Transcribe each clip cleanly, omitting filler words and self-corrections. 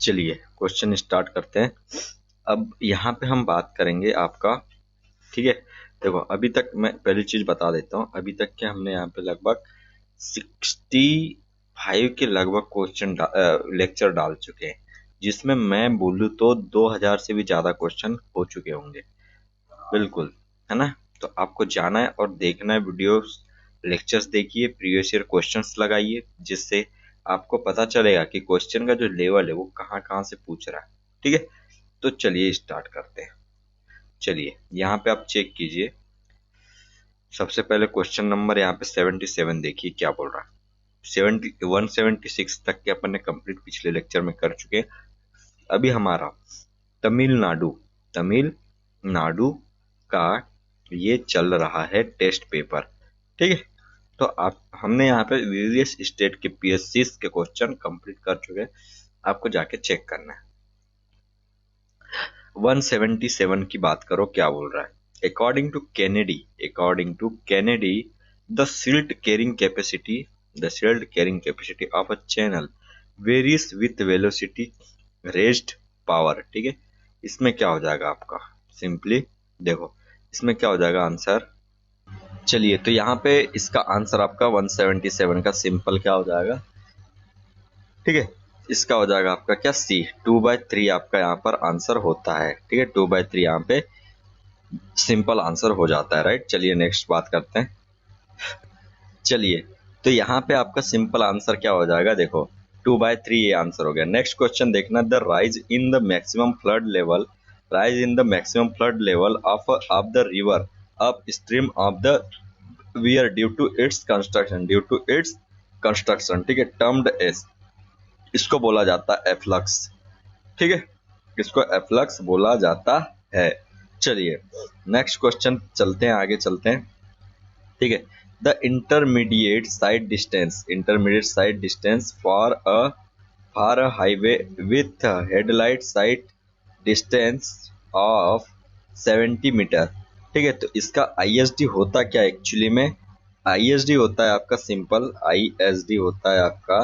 चलिए question start करते हैं। अब यहाँ पे हम बात करेंगे आपका, ठीक है। देखो अभी तक मैं पहली चीज बता देता हूँ, अभी तक के हमने यहाँ पे लगभग 65 के लगभग क्वेश्चन लेक्चर डाल चुके हैं, जिसमें मैं बोलूँ तो 2000 से भी ज्यादा क्वेश्चन हो चुके होंगे, बिल्कुल, है ना। तो आपको जाना है और देखना है वीडियोस, लेक्चर्स देखिए, प्रीवियस ईयर क्वेश्चंस लगाइए, जिससे आपको पता चलेगा कि क्वेश्चन का जो लेवल है वो कहाँ कहाँ से पूछ रहा है, ठीक है। तो चलिए स्टार्ट करते हैं। चलिए यहाँ पे आप चेक कीजिए, सबसे पहले क्वेश्चन नंबर यहाँ पे 77 देखिए क्या बोल रहा है। 176 तक के अपन ने कंप्लीट पिछले लेक्चर में कर चुके हैं। अभी हमारा तमिलनाडु तमिलनाडु का ये चल रहा है टेस्ट पेपर, ठीक है। तो आप हमने यहाँ पे वेरियस स्टेट के पीएससीज के क्वेश्चन कंप्लीट कर चुके हैं, आपको जाके चेक करना है। 177 की बात करो, क्या बोल रहा है। According to Kennedy the silt carrying capacity of a channel varies with velocity raised power, ठीक है। इसमें क्या हो जाएगा आपका, सिंपली देखो इसमें क्या हो जाएगा आंसर। चलिए तो यहाँ पे इसका आंसर आपका 177 का सिंपल क्या हो जाएगा, ठीक है। इसका हो जाएगा आपका क्या, सी 2/3 आपका यहाँ पर आंसर होता है, ठीक है। 2/3 यहाँ पे सिंपल आंसर हो जाता है, राइट। चलिए नेक्स्ट बात करते हैं। चलिए तो यहाँ पे आपका सिंपल आंसर क्या हो जाएगा, देखो 2/3 ये आंसर हो गया। नेक्स्ट क्वेश्चन देखना, the rise in the maximum flood level of the river upstream of the weir due to its construction, ठीक है, टर्म्ड एस, इसको बोला जाता है एफ्लक्स, ठीक है, इसको एफ्लक्स बोला जाता है। चलिए नेक्स्ट क्वेश्चन चलते हैं, आगे चलते हैं, ठीक है। The intermediate sight distance for a highway with headlight sight distance of 70 metre, ठीक है। तो इसका आईएसडी होता क्या एक्चुअली में, आईएसडी होता है आपका सिंपल, आईएसडी होता है आपका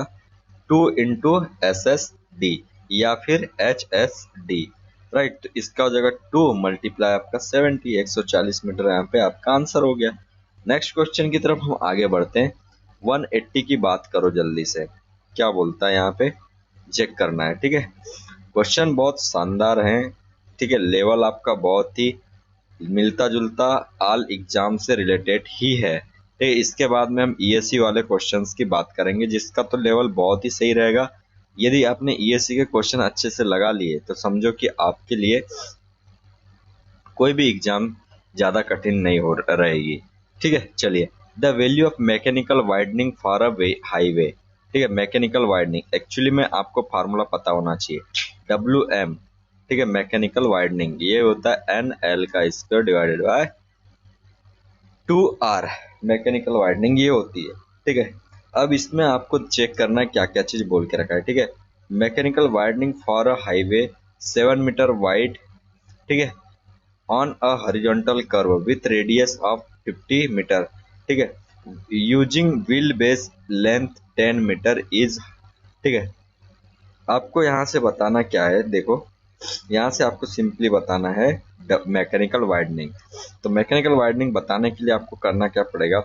2 × SSD या फिर HSD, राइट। तो इसका हो जाएगा 2 मल्टीप्लाई आपका 70, 140 मीटर यहाँ पे आपका आंसर हो गया। नेक्स्ट क्वेश्चन की तरफ हम आगे बढ़ते हैं। 180 की बात करो जल्दी से, क्या बोलता है यहाँ पे, चेक करना है, ठीक है। क्वेश्चन बहुत शानदार है, ठीक है, लेवल आपका बहुत ही मिलता जुलता ऑल एग्जाम से रिलेटेड ही है। इसके बाद में हम ईएससी वाले क्वेश्चंस की बात करेंगे, जिसका तो लेवल बहुत ही सही रहेगा। यदि आपने ईएससी के क्वेश्चन अच्छे से लगा लिए तो समझो कि आपके लिए कोई भी एग्जाम ज्यादा कठिन नहीं हो रहेगी, ठीक है। चलिए the value of mechanical widening for a highway, ठीक है। मैकेनिकल वाइडनिंग एक्चुअली में आपको फार्मूला पता होना चाहिए, WM, ठीक है। मैकेनिकल वाइडनिंग ये होता है NL का square divided by 2R, mechanical widening ये होती है, ठीक है। अब इसमें आपको चेक करना है क्या क्या चीज बोल के रखा है, ठीक है। Mechanical widening for a highway 7 metre wide, ठीक है, on a horizontal curve with radius of 50 metre, ठीक है, using wheel base length 10 metre is, ठीक है। आपको यहाँ से बताना क्या है, देखो यहाँ से आपको सिंपली बताना है मैकेनिकल वाइडनिंग। तो मैकेनिकल वाइडनिंग बताने के लिए आपको करना क्या पड़ेगा,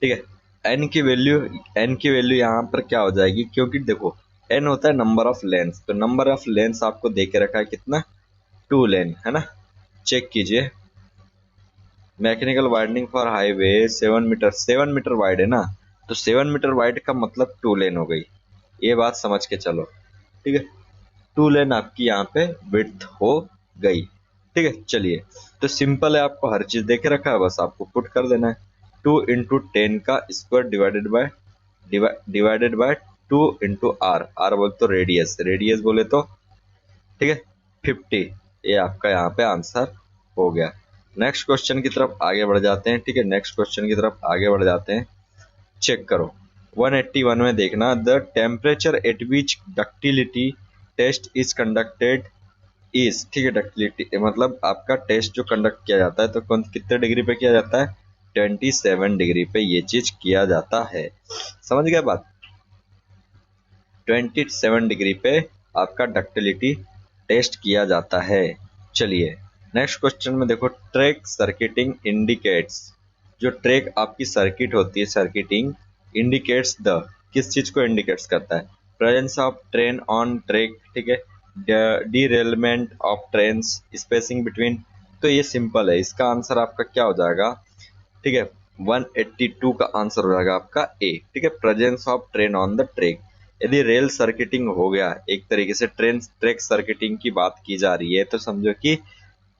ठीक है। एन की वैल्यू यहाँ पर क्या हो जाएगी, क्योंकि देखो एन होता है नंबर ऑफ लेंस, तो नंबर ऑफ लेंस आपको दे के रखा है कितना, 2 लेन, है ना। चेक कीजिए, mechanical widening for highway 7 metre wide है ना, तो 7 मीटर वाइड का मतलब 2 लेन हो गई, ये बात समझ के चलो, ठीक है। 2 लेन आपकी यहाँ पे विड्थ हो गई, ठीक है। चलिए तो सिंपल है, आपको हर चीज देखे रखा है, बस आपको पुट कर देना है। 2 × 10 का स्क्वायर डिवाइडेड बाय 2 × R बोले तो रेडियस बोले तो, ठीक है, 50, ये आपका यहाँ पे आंसर हो गया। नेक्स्ट क्वेश्चन की तरफ आगे बढ़ जाते हैं, ठीक है। नेक्स्ट क्वेश्चन की तरफ आगे बढ़ जाते हैं, चेक करो 181 में देखना, the temperature at which ductility test is conducted is, ठीक है। डक्टिलिटी मतलब आपका टेस्ट जो कंडक्ट किया जाता है तो कितने डिग्री पे किया जाता है, 27 डिग्री पे ये चीज किया जाता है, समझ गए बात। 27 डिग्री पे आपका डक्टिलिटी टेस्ट किया जाता है। चलिए नेक्स्ट क्वेश्चन में देखो, ट्रैक सर्किटिंग इंडिकेट्स, जो ट्रैक आपकी सर्किट होती है, सर्किटिंग इंडिकेट्स द, किस चीज को इंडिकेट्स करता है, presence of train on track, ठीक है, डीरेलमेंट ऑफ ट्रेन्स, स्पेसिंग बिटवीन। तो ये सिंपल है, इसका आंसर आपका क्या हो जाएगा, ठीक है, 182 का आंसर हो जाएगा आपका ए, ठीक है, presence of train on the track. यदि रेल सर्किटिंग हो गया, एक तरीके से ट्रेन ट्रैक सर्किटिंग की बात की जा रही है, तो समझो कि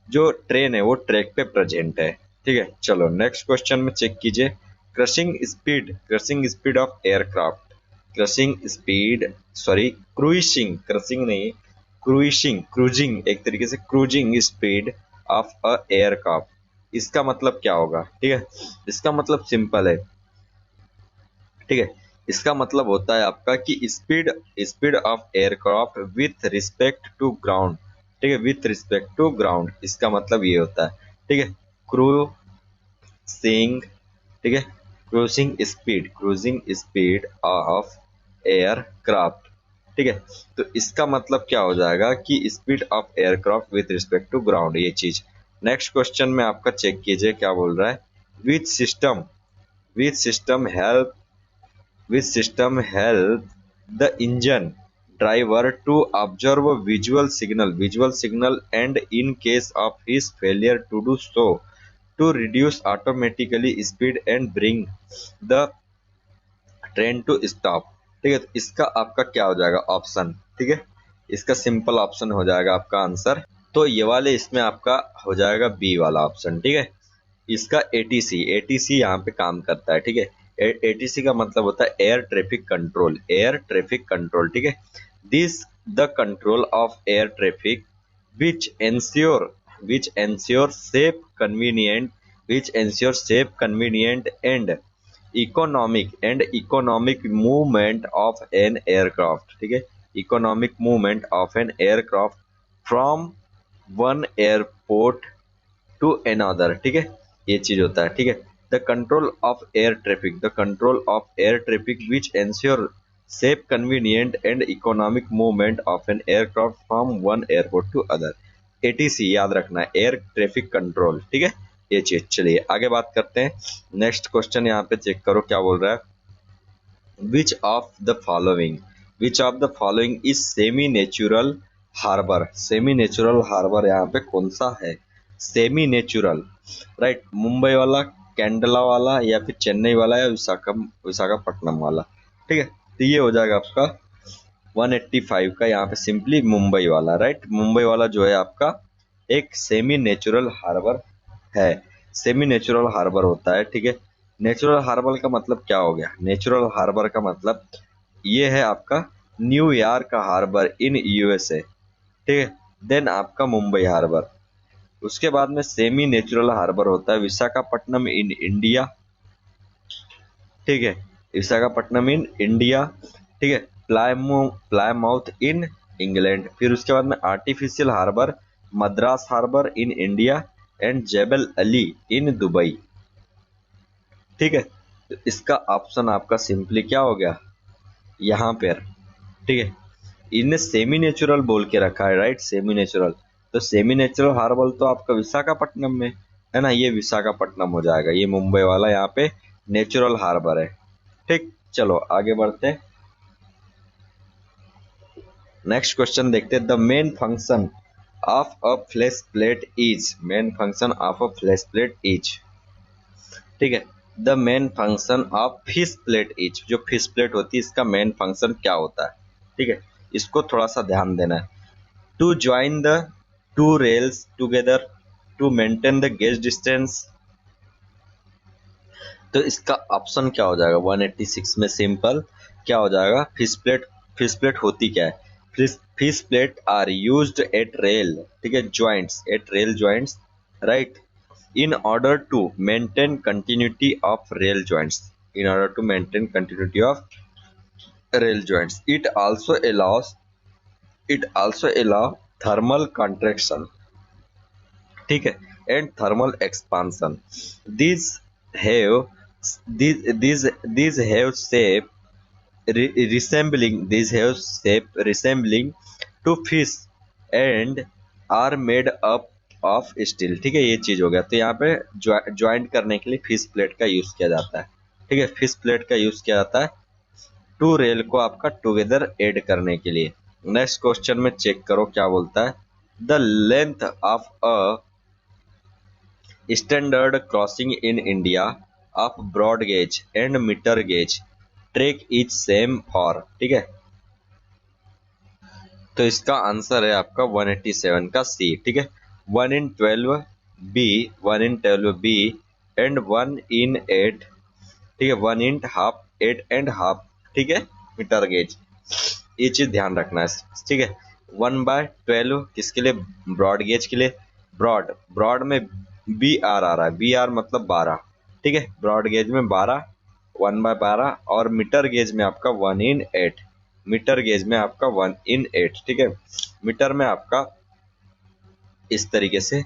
जो ट्रेन है वो ट्रैक पे प्रेजेंट है, ठीक है। चलो नेक्स्ट क्वेश्चन में चेक कीजिए, crushing speed of aircraft, crushing speed, sorry cruising, crushing नहीं, क्रूजिंग, एक तरीके से cruising speed of a aircraft, इसका मतलब क्या होगा, ठीक है। इसका मतलब सिंपल है, ठीक है, इसका मतलब होता है आपका कि speed speed of aircraft with respect to ground, ठीक है, विथ रिस्पेक्ट टू ग्राउंड, इसका मतलब ये होता है, ठीक है, क्रूसिंग, ठीक है, क्रूजिंग स्पीड ऑफ एयरक्राफ्ट, ठीक है। तो इसका मतलब क्या हो जाएगा कि speed of aircraft with respect to ground, ये चीज। नेक्स्ट क्वेश्चन में आपका चेक कीजिए क्या बोल रहा है, which system which system help which system help the engine driver to observe visual signal and in case of his failure to do so to reduce automatically speed and bring the train to stop, ठीक है। तो इसका आपका क्या हो जाएगा option, ठीक है, इसका सिंपल ऑप्शन हो जाएगा आपका आंसर, तो ये वाले इसमें आपका हो जाएगा बी वाला ऑप्शन, ठीक है। इसका एटीसी यहाँ पे काम करता है, ठीक है। एटीसी का मतलब होता है एयर ट्रैफिक कंट्रोल, ठीक है। This the control of air traffic which ensure safe convenient and economic movement of an aircraft, ठीक है, economic movement of an aircraft from one airport to another, ठीक है, ये चीज होता है, ठीक है। The control of air traffic which ensure safe convenient and economic movement of an aircraft from one airport to other, ATC याद रखना, एयर ट्रैफिक कंट्रोल, ठीक है, ये चीज। चलिए आगे बात करते हैं, नेक्स्ट क्वेश्चन यहाँ पे चेक करो क्या बोल रहा है, which of the following is semi natural harbour, semi natural harbour यहाँ पे कौन सा है, सेमी नेचुरल, राइट, मुंबई वाला, कैंडला वाला, या फिर चेन्नई वाला, या विशाखापट्टनम वाला, ठीक है। तो ये हो जाएगा आपका 185 का, यहाँ पे सिंपली मुंबई वाला, राइट, मुंबई वाला जो है आपका एक सेमी नेचुरल हार्बर है, सेमी नेचुरल हार्बर होता है, ठीक है। नेचुरल हार्बर का मतलब क्या हो गया, नेचुरल हार्बर का मतलब ये है आपका न्यूयॉर्क हार्बर इन यूएसए, ठीक है, देन आपका मुंबई हार्बर, उसके बाद में सेमी नेचुरल हार्बर होता है विशाखापट्टनम इन इंडिया, ठीक है, विशाखापट्टनम इन इंडिया, ठीक है, प्लायमाउथ इन इंग्लैंड, फिर उसके बाद में artificial harbour Madras harbour in India and Jebel Ali in Dubai, ठीक है। तो इसका ऑप्शन आपका सिंपली क्या हो गया यहाँ पर, ठीक है, इनने सेमी नेचुरल बोल के रखा है, राइट, सेमी नेचुरल, तो सेमी नेचुरल हार्बर तो आपका विशाखापट्टनम में है ना, ये विशाखापट्टनम हो जाएगा, ये मुंबई वाला यहाँ पे नेचुरल हार्बर है, ठीक। चलो आगे बढ़ते हैं, नेक्स्ट क्वेश्चन देखते हैं, the main function of a flash plate is, ठीक है, the main function of fish plate is, जो फिश प्लेट होती है इसका मेन फंक्शन क्या होता है, ठीक है, इसको थोड़ा सा ध्यान देना है, to join the two rails together to maintain the gauge distance, तो इसका ऑप्शन क्या हो जाएगा 186 में, सिंपल क्या हो जाएगा, फिश प्लेट होती क्या है, fish plate are used at rail, ठीक है, joints, right, in order to maintain continuity of rail joints, it also allow thermal contraction, ठीक है, and thermal expansion, these have these have shape resembling, these have shape resembling to fish and are made up of steel। ठीक है, ये चीज हो गया। तो यहाँ पे ज्वाइंट करने के लिए फिश प्लेट का यूज किया जाता है। ठीक है, फिश प्लेट का यूज किया जाता है टू रेल को आपका टुगेदर ऐड करने के लिए। नेक्स्ट क्वेश्चन में चेक करो क्या बोलता है। The length of a standard crossing in India of broad gauge and metre gauge track is same for. ठीक है, तो इसका आंसर है आपका 187 का सी। ठीक है, 1 in 12 B, 1 in 12 B and 1 in 8। ठीक है, 1 in हाफ 8 एंड हाफ। ठीक है, मीटर गेज, ये चीज ध्यान रखना है। ठीक है, 1/12 किसके लिए? ब्रॉड गेज के लिए। ब्रॉड, ब्रॉड में बी आर आ रहा है, बी आर मतलब 12। ठीक है, ब्रॉड गेज में 12, 1/12। और मीटर गेज में आपका 1 in 8, मीटर गेज में आपका 1 in 8। ठीक है, मीटर में आपका इस तरीके से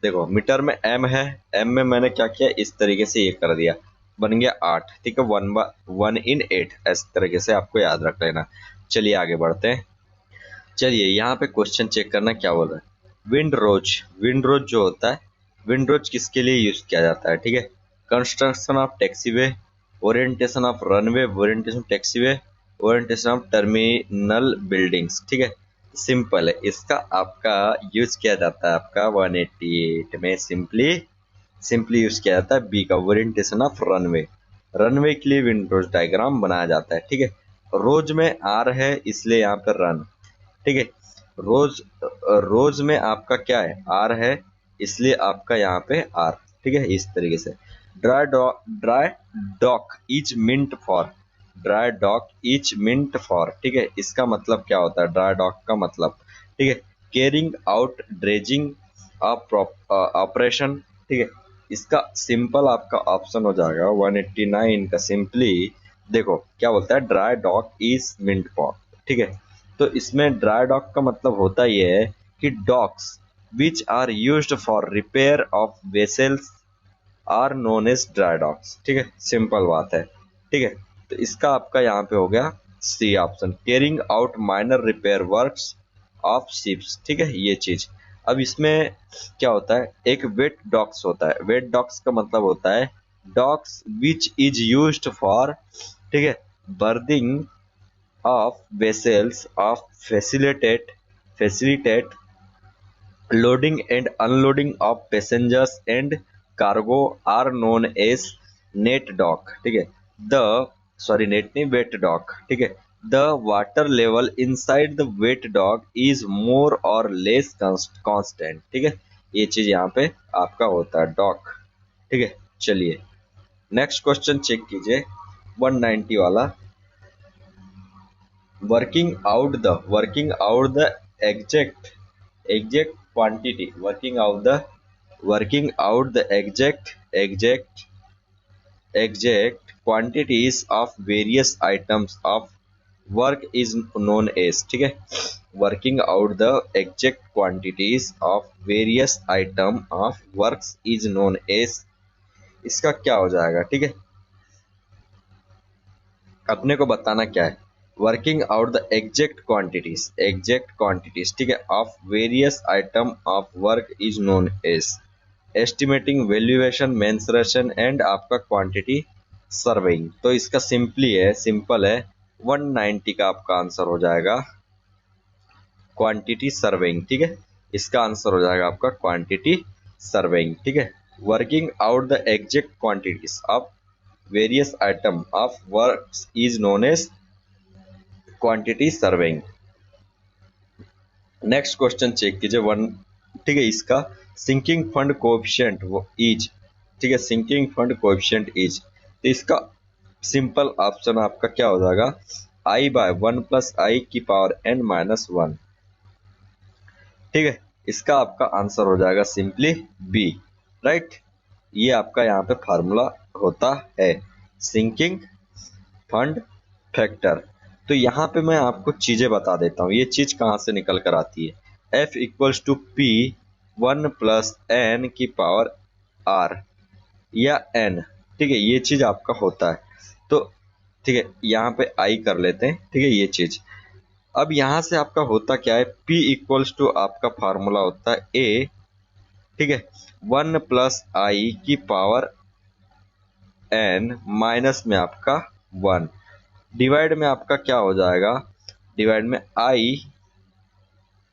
देखो, मीटर में एम है, एम में मैंने क्या किया, इस तरीके से ये कर दिया, बन गया 8। ठीक है, 1 in 8, इस तरीके से आपको याद रख लेना। चलिए आगे बढ़ते हैं। चलिए यहाँ पे क्वेश्चन चेक करना क्या बोल रहा है। विंड रोज, विंड रोज जो होता है, विंड रोज किसके लिए यूज किया जाता है? ठीक है, construction of taxiway, orientation of runway, orientation taxiway, orientation of terminal buildings. ठीक है, सिंपल है, इसका आपका यूज किया जाता है आपका 188 में सिंपली यूज किया जाता है बी का, ओरिएंटेशन ऑफ रनवे। रनवे के लिए विंड रोज डायग्राम बनाया जाता है। ठीक है, रोज में आर है इसलिए यहाँ पर रन। ठीक है, रोज, रोज में आपका क्या है, आर है, इसलिए आपका यहाँ पे आर। ठीक है, इस तरीके से। Dry dock is meant for, dry dock is meant for. ठीक है, इसका मतलब क्या होता है ड्राई डॉक का मतलब? ठीक है, कैरिंग आउट ड्रेजिंग ऑपरेशन। ठीक है, इसका सिंपल आपका ऑप्शन हो जाएगा 189 का। सिंपली देखो क्या बोलता है, dry dock is meant for. ठीक है, तो इसमें ड्राई डॉक का मतलब होता यह है कि docks which are used for repair of vessels are known as dry docks. ठीक है, सिंपल बात है। ठीक है, तो इसका आपका यहाँ पे हो गया C option, carrying out minor repair works of ships. ठीक है, ये चीज। अब इसमें क्या होता है, एक वेट डॉक्स होता है। वेट डॉक्स का मतलब होता है docks which is used for, ठीक है, berthing of vessels of facilitate loading and unloading of passengers and cargo are known as net dock। ठीक है, the sorry net नहीं, wet dock। ठीक है, the water level inside the wet dock is more or less constant। ठीक है, ये चीज यहाँ पे आपका होता है डॉक। ठीक है, चलिए नेक्स्ट क्वेश्चन चेक कीजिए 190 वाला। working out the exact quantity, working out the exact quantities of various items of work is known as। ठीक है, working out the exact quantities of various item of works is known as, इसका क्या हो जाएगा? ठीक है, अपने को बताना क्या है, working out the exact quantities. ठीक है, of various item of work is known as estimating, valuation, mensuration and आपका क्वांटिटी सर्वेइंग। तो इसका सिंपल है 190 का आपका आंसर हो जाएगा क्वांटिटी सर्वेइंग। ठीक है, इसका आंसर हो जाएगा आपका क्वांटिटी सर्वेइंग। ठीक है, working out the exact quantities of various item of work is known as quantity surveying. Next question check कीजिए 1। ठीक है, इसका सिंकिंग फंड कोएफिशिएंट इज, ठीक है, सिंकिंग फंड कोएफिशिएंट इज, तो इसका सिंपल ऑप्शन आपका क्या हो जाएगा, I/1 + I⁻n-1। ठीक है, इसका आपका आंसर हो जाएगा सिंपली बी। राइट, ये आपका यहाँ पे फार्मूला होता है सिंकिंग फंड फैक्टर। तो यहाँ पे मैं आपको चीजें बता देता हूँ, ये चीज कहाँ से निकल कर आती है। F = P1 + n⁻r या n। ठीक है, ये चीज आपका होता है। तो ठीक है, यहाँ पे आई कर लेते हैं। ठीक है, ये चीज। अब यहाँ से आपका होता क्या है, P इक्वल्स टू आपका फार्मूला होता है A, ठीक है, 1 प्लस आई की पावर n माइनस में आपका 1 डिवाइड में आपका क्या हो जाएगा, डिवाइड में आई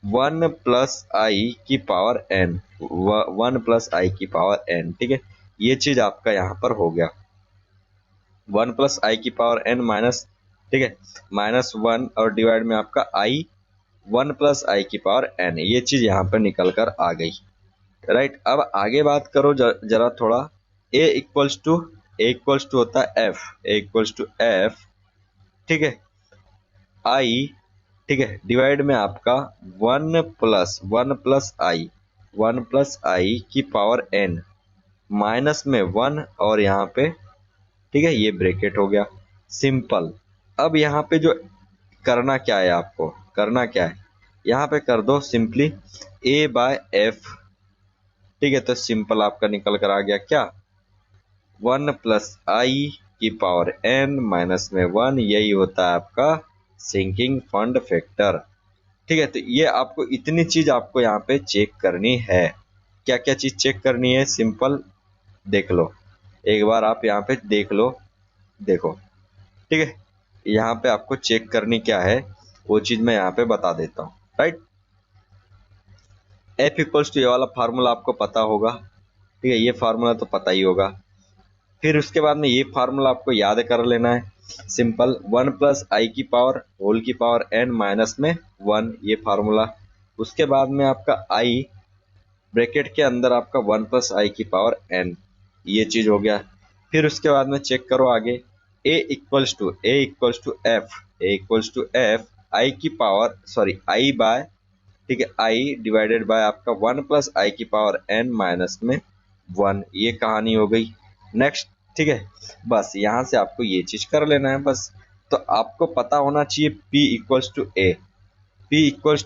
1 प्लस आई की पावर n, 1 प्लस आई की पावर n। ठीक है, ये चीज आपका यहाँ पर हो गया 1 प्लस आई की पावर n माइनस, ठीक है, -1 और डिवाइड में आपका आई 1 प्लस आई की पावर n, ये चीज यहाँ पर निकल कर आ गई। राइट, अब आगे बात करो जरा थोड़ा। a इक्वल्स टू होता है f, a equals to f, ठीक है, आई, ठीक है, डिवाइड में आपका 1 प्लस आई, 1 प्लस आई की पावर n माइनस में 1 और यहाँ पे, ठीक है, ये ब्रैकेट हो गया, सिंपल। अब यहाँ पे जो करना क्या है, आपको करना क्या है, यहाँ पे कर दो सिंपली a बाय एफ। ठीक है, तो सिंपल आपका निकल कर आ गया क्या, 1 प्लस आई की पावर n माइनस में 1, यही होता है आपका सिंकिंग फंड फैक्टर। ठीक है, तो ये आपको इतनी चीज आपको यहाँ पे चेक करनी है। क्या क्या चीज चेक करनी है, सिंपल देख लो एक बार, आप यहाँ पे देख लो, देखो। ठीक है, यहाँ पे आपको चेक करनी क्या है, वो चीज मैं यहाँ पे बता देता हूँ। राइट, एफ इक्वल्स टू ये वाला फार्मूला आपको पता होगा। ठीक है, ये फार्मूला तो पता ही होगा। फिर उसके बाद में ये फार्मूला आपको याद कर लेना है, सिंपल 1 प्लस आई की पावर होल की पावर n माइनस में 1, ये फार्मूला। उसके बाद में आपका आई ब्रैकेट के अंदर आपका 1 प्लस आई की पावर n, ये चीज हो गया। फिर उसके बाद में चेक करो आगे, a equals to F I की पावर, सॉरी आई बाय, ठीक है, आई डिवाइडेड बाय आपका 1 प्लस आई की पावर n माइनस में 1, ये कहानी हो गई। नेक्स्ट, ठीक है, बस यहाँ से आपको ये चीज कर लेना है बस। तो आपको पता होना चाहिए P इक्वल्स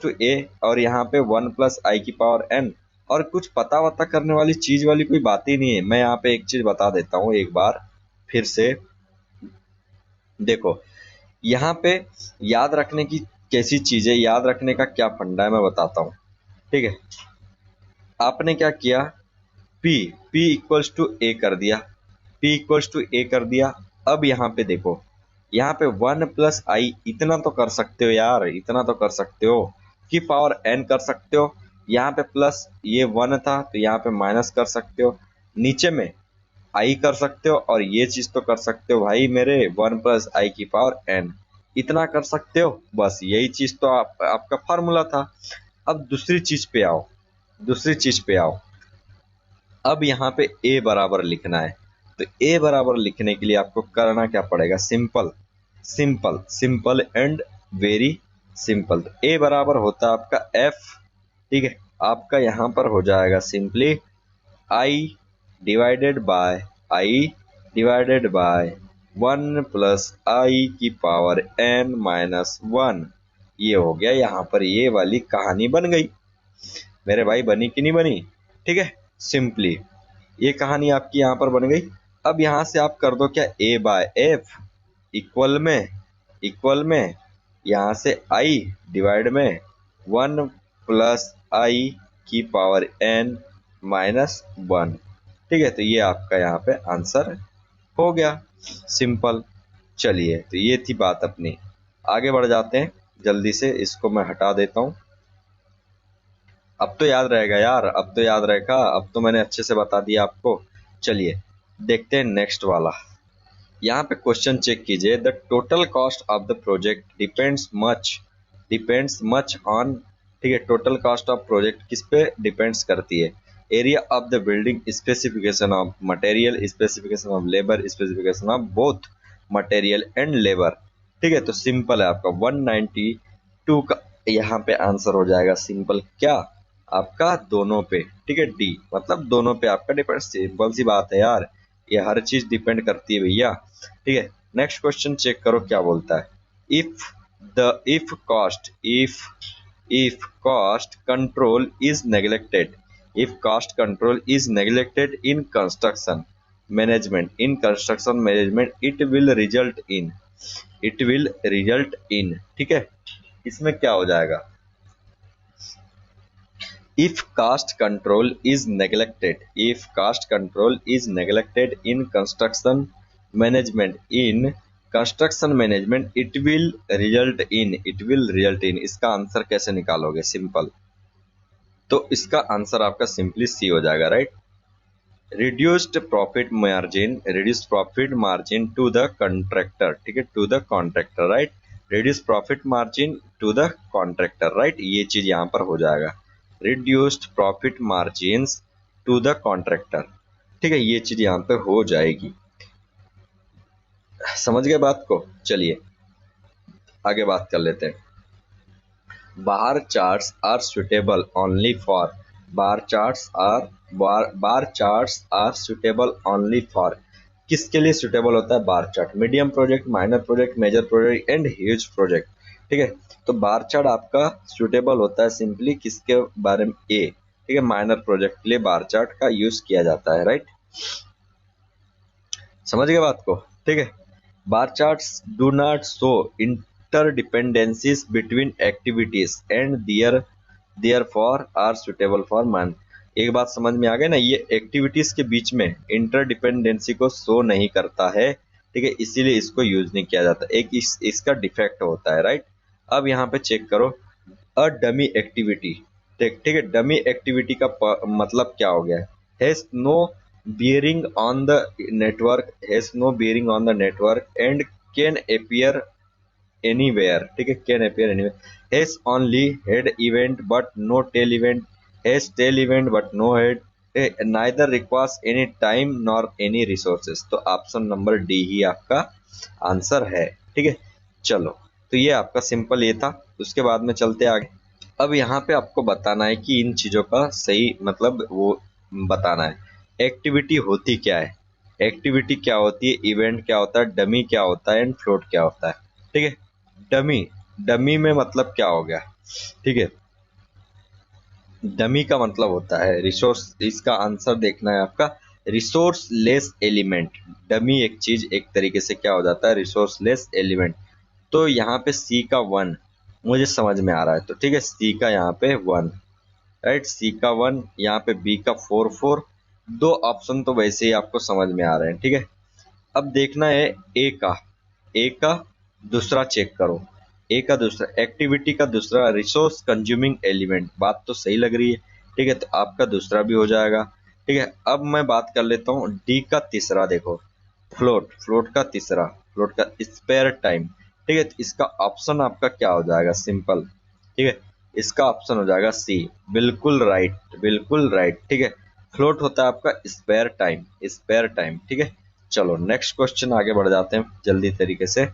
टू ए और यहाँ पे 1 प्लस आई की पावर n, और कुछ पता वता करने वाली चीज वाली कोई बात ही नहीं है। मैं यहाँ पे एक चीज बता देता हूँ एक बार फिर से, देखो यहाँ पे याद रखने की कैसी चीज है, याद रखने का क्या फंडा है मैं बताता हूँ। ठीक है, आपने क्या किया, P इक्वल्स टू ए कर दिया, अब यहाँ पे देखो, यहाँ पे 1 प्लस आई इतना तो कर सकते हो यार, इतना तो कर सकते हो कि पावर n कर सकते हो। यहाँ पे प्लस ये 1 था तो यहाँ पे माइनस कर सकते हो, नीचे में आई कर सकते हो, और ये चीज तो कर सकते हो भाई मेरे 1 प्लस आई की पावर n, इतना कर सकते हो। बस यही चीज तो आपका फार्मूला था। अब दूसरी चीज पे आओ, अब यहाँ पे a बराबर लिखना है। तो a बराबर लिखने के लिए आपको करना क्या पड़ेगा, सिंपल एंड वेरी सिंपल। तो a बराबर होता है आपका f, ठीक है, आपका यहाँ पर हो जाएगा simply i divided by 1 plus i की पावर n माइनस 1, ये हो गया। यहाँ पर ये वाली कहानी बन गई मेरे भाई, बनी कि नहीं बनी। ठीक है, सिंपली ये कहानी आपकी यहाँ पर बन गई। अब यहाँ से आप कर दो क्या, a बाय एफ इक्वल में यहाँ से i डिवाइड में 1 प्लस आई की पावर n माइनस 1। ठीक है, तो ये आपका यहाँ पे आंसर हो गया, सिंपल। चलिए, तो ये थी बात अपनी, आगे बढ़ जाते हैं जल्दी से, इसको मैं हटा देता हूँ। अब तो याद रहेगा यार, अब तो मैंने अच्छे से बता दिया आपको। चलिए देखते हैं नेक्स्ट वाला। यहाँ पे क्वेश्चन चेक कीजिए, the total cost of the project depends much on, ठीक है, टोटल कॉस्ट ऑफ प्रोजेक्ट किस पे डिपेंड्स करती है, area of the building, specification of material, specification of labour, specification of both material and labour. ठीक है, तो सिंपल है आपका 192 का यहाँ पे आंसर हो जाएगा, सिंपल क्या आपका दोनों पे। ठीक है, डी मतलब दोनों पे आपका डिपेंड, सिंपल सी बात है यार, ये हर चीज डिपेंड करती है भैया। ठीक है, नेक्स्ट क्वेश्चन चेक करो क्या बोलता है, if cost control is neglected in construction management, it will result in, it will result in, ठीक है। इसमें क्या हो जाएगा, if cost control is neglected, if cost control is neglected in construction management it will result in, इसका answer कैसे निकालोगे, simple. तो इसका आंसर आपका सिंपली सी हो जाएगा, right. reduced profit margin to the contractor, ठीक है, to the contractor, right. reduce profit margin to the contractor, right. ये चीज यहां पर हो जाएगा, reduced profit margins to the contractor, ठीक है, ये चीज यहां पे हो जाएगी। समझ गए बात को। चलिए आगे बात कर लेते हैं। bar charts are suitable only for, bar charts are suitable only for, किसके लिए सुटेबल होता है bar chart, medium project, minor project, major project and huge project, ठीक है। तो बार चार्ट आपका सुटेबल होता है सिंपली किसके बारे में, ए, ठीक है, माइनर प्रोजेक्ट के लिए बार चार्ट का यूज किया जाता है, राइट। समझ गए बात को, ठीक है। Bar charts do not show interdependencies between activities and therefore are suitable for man। एक बात समझ में आ गई ना, ये एक्टिविटीज के बीच में इंटरडिपेंडेंसी को शो नहीं करता है, ठीक है, इसीलिए इसको यूज नहीं किया जाता, एक इसका डिफेक्ट होता है, राइट। अब यहाँ पे चेक करो, अ डमी एक्टिविटी, ठीक है, डमी एक्टिविटी का मतलब क्या हो गया, has no bearing on the network and can appear anywhere, ठीक है, can appear anywhere, has only head event but no tail event, has tail event but no head, neither requires any time nor any resources। तो option number D ही आपका answer है, ठीक है। चलो तो ये आपका सिंपल ये था, उसके बाद में चलते आगे। अब यहाँ पे आपको बताना है कि इन चीजों का सही मतलब वो बताना है, एक्टिविटी होती क्या है, एक्टिविटी क्या होती है, इवेंट क्या होता है, डमी क्या होता है एंड फ्लोट क्या होता है, ठीक है। डमी में मतलब क्या हो गया, ठीक है, डमी का मतलब होता है रिसोर्स, इसका आंसर देखना है आपका रिसोर्स लेस एलिमेंट। डमी एक चीज एक तरीके से क्या हो जाता है, रिसोर्स लेस एलिमेंट। तो यहाँ पे सी का 1 मुझे समझ में आ रहा है, तो ठीक है, सी का यहाँ पे 1, राइट, सी का 1, यहाँ पे बी का 4 दो ऑप्शन तो वैसे ही आपको समझ में आ रहे हैं, ठीक है। अब देखना है ए का दूसरा चेक करो, ए का दूसरा एक्टिविटी का दूसरा रिसोर्स कंज्यूमिंग एलिमेंट, बात तो सही लग रही है, ठीक है, तो आपका दूसरा भी हो जाएगा, ठीक है। अब मैं बात कर लेता हूँ डी का तीसरा, देखो फ्लोट का तीसरा, फ्लोट का स्पेयर टाइम, ठीक है, तो इसका ऑप्शन आपका क्या हो जाएगा, सिंपल, ठीक है, इसका ऑप्शन हो जाएगा सी, बिल्कुल राइट, ठीक है। फ्लोट होता है आपका स्पेयर टाइम, ठीक है। चलो नेक्स्ट क्वेश्चन आगे बढ़ जाते हैं जल्दी तरीके से।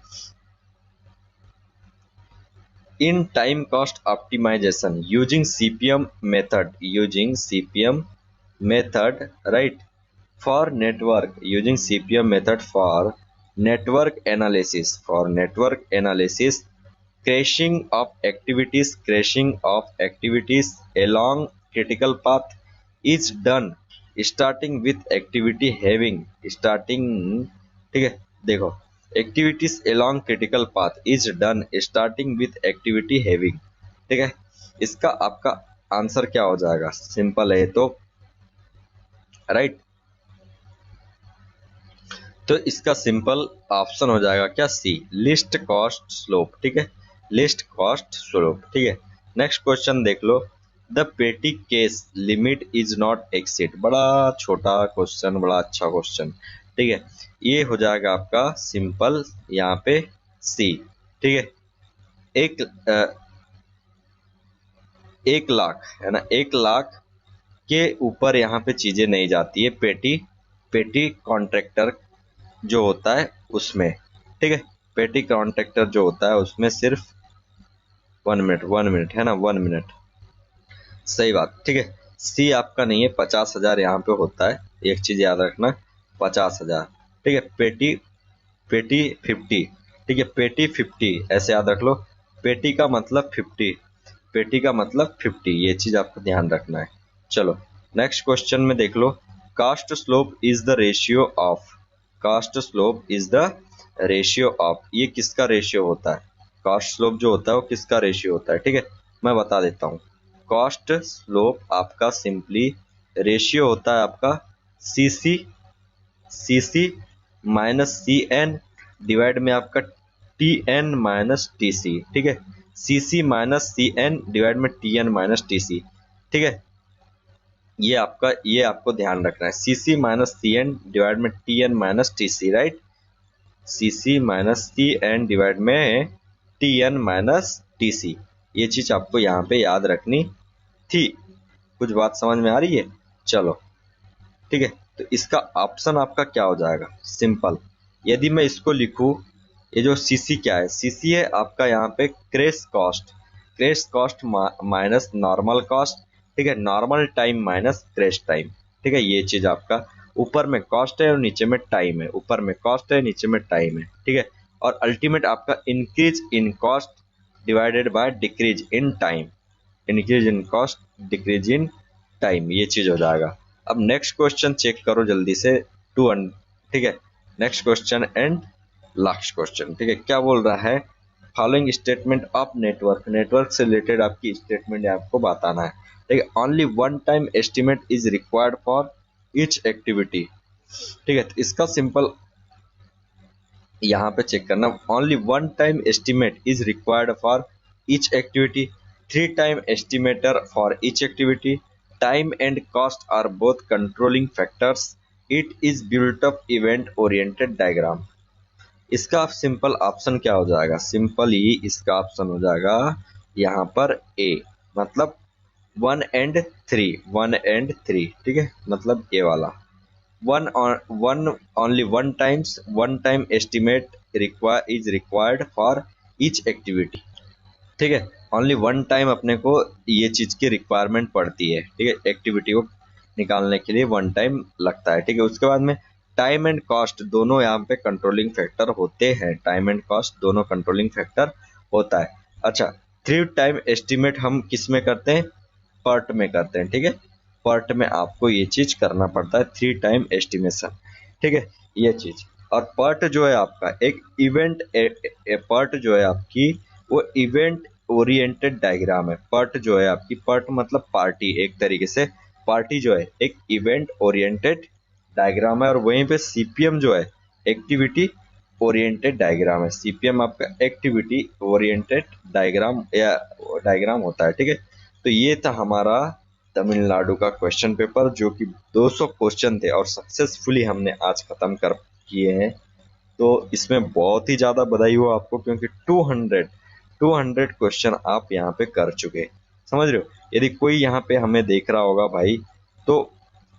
In time cost optimisation using CPM method right for network, using CPM method for network analysis crashing of activities along critical path is done starting with activity having starting, ठीक है, देखो activities along critical path is done starting with activity having, ठीक है। इसका आपका answer क्या हो जाएगा, सिंपल है तो, राइट। तो इसका सिंपल ऑप्शन हो जाएगा क्या, सी, लिस्ट कॉस्ट स्लोप, ठीक है, लिस्ट कॉस्ट स्लोप, ठीक है। नेक्स्ट क्वेश्चन देख लो, द पेटी case limit is not exceed, बड़ा छोटा क्वेश्चन, बड़ा अच्छा क्वेश्चन, ठीक है, ये हो जाएगा आपका सिंपल यहाँ पे सी, ठीक है। एक लाख है ना, 1 लाख के ऊपर यहाँ पे चीजें नहीं जाती है, पेटी कॉन्ट्रैक्टर जो होता है उसमें, ठीक है, पेटी कॉन्ट्रैक्टर जो होता है उसमें सिर्फ 1 मिनट है ना, 1 मिनट, सही बात, ठीक है। सी आपका नहीं है, 50,000 यहाँ पे होता है, एक चीज याद रखना, 50,000, ठीक है। पेटी 50, ठीक है, पेटी 50 ऐसे याद रख लो, पेटी का मतलब 50, ये चीज आपको ध्यान रखना है। चलो नेक्स्ट क्वेश्चन में देख लो, cost slope is the ratio of, ये किसका रेशियो होता है, कॉस्ट स्लोप जो होता है वो किसका रेशियो होता है, ठीक है। मैं बता देता हूँ, कॉस्ट स्लोप आपका सिंपली रेशियो होता है आपका C C minus C N divide में आपका T N minus T C, ठीक है। C minus C N divide में T N minus T C, ठीक है। ये आपको ध्यान रखना है, C minus C N divide में T N minus T C, right. C minus C N divide में T N minus T C, ये चीज आपको यहाँ पे याद रखनी थी। कुछ बात समझ में आ रही है? चलो ठीक है। तो इसका ऑप्शन आपका क्या हो जाएगा, सिंपल। यदि मैं इसको लिखूं, ये जो सीसी क्या है, सीसी है आपका यहाँ पे crash cost minus normal cost, ठीक है। Normal time minus crash time, ठीक है। ये चीज आपका ऊपर में कॉस्ट है और नीचे में टाइम है, ऊपर में कॉस्ट है नीचे में टाइम है, ठीक है। और अल्टीमेट आपका increase in cost divided by decrease in time, increase in cost decrease in time, ये चीज हो जाएगा। अब नेक्स्ट क्वेश्चन चेक करो जल्दी से, ठीक है। Next question and last question, ठीक है। क्या बोल रहा है, फॉलोइंग स्टेटमेंट ऑफ नेटवर्क से रिलेटेड आपकी स्टेटमेंट आपको बताना है, ठीक है। Only one time estimate is required for each activity, ठीक है। तो इसका सिंपल यहाँ पे चेक करना, only one time estimate is required for each activity, three time estimator for each activity, time and cost are both controlling factors, it is built up event oriented diagram. इसका simple option क्या हो जाएगा, simply इसका option हो जाएगा यहाँ पर ए, मतलब 1 and 3, ठीक है। मतलब ए वाला one time estimate is required for each activity, ठीक है। ओनली वन टाइम अपने को ये चीज की रिक्वायरमेंट पड़ती है, ठीक है। एक्टिविटी को निकालने के लिए वन टाइम लगता है, ठीक है। उसके बाद में टाइम एंड कॉस्ट दोनों यहाँ पे कंट्रोलिंग फैक्टर होते हैं, टाइम एंड कॉस्ट दोनों कंट्रोलिंग फैक्टर होता है। अच्छा, थ्री टाइम एस्टिमेट हम किस में करते हैं, पर्ट में करते हैं, ठीक है। पर्ट में आपको ये चीज करना पड़ता है, थ्री टाइम एस्टिमेशन, ठीक है, ये चीज। और पर्ट जो है आपका एक इवेंट, पर्ट जो है आपकी वो इवेंट ओरिएंटेड डायग्राम है। पर्ट जो है आपकी, पर्ट मतलब पार्टी, एक तरीके से पार्टी जो है एक इवेंट ओरिएंटेड डायग्राम है। और वहीं पे सीपीएम जो है एक्टिविटी ओरिएंटेड डायग्राम है, सीपीएम आपका एक्टिविटी ओरिएंटेड डायग्राम या डायग्राम होता है, ठीक है। तो ये था हमारा तमिलनाडु का क्वेश्चन पेपर, जो कि 200 क्वेश्चन थे और सक्सेसफुली हमने आज खत्म कर किए हैं। तो इसमें बहुत ही ज्यादा बधाई हो आपको, क्योंकि 200 क्वेश्चन आप यहाँ पे कर चुके, समझ रहे हो। यदि कोई यहाँ पे हमें देख रहा होगा भाई, तो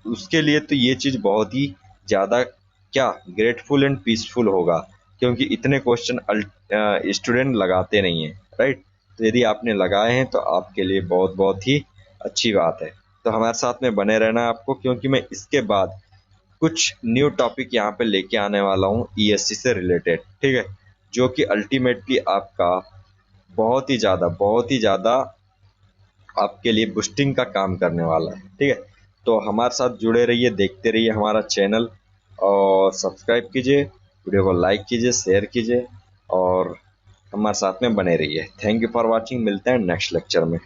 उसके लिए तो ये चीज बहुत ही ज्यादा क्या ग्रेटफुल एंड पीसफुल होगा, क्योंकि इतने क्वेश्चन स्टूडेंट लगाते नहीं है, राइट। तो यदि आपने लगाए हैं तो आपके लिए बहुत बहुत ही अच्छी बात है। तो हमारे साथ में बने रहना आपको, क्योंकि मैं इसके बाद कुछ न्यू टॉपिक यहाँ पे लेके आने वाला हूँ ईएससी से रिलेटेड, ठीक है, जो कि अल्टीमेटली आपका बहुत ही ज्यादा आपके लिए बूस्टिंग का काम करने वाला है, ठीक है। तो हमारे साथ जुड़े रहिए, देखते रहिए हमारा चैनल, और सब्सक्राइब कीजिए, वीडियो को लाइक कीजिए, शेयर कीजिए, और हमारे साथ में बने रहिए। थैंक यू फॉर वॉचिंग, मिलते हैं नेक्स्ट लेक्चर में।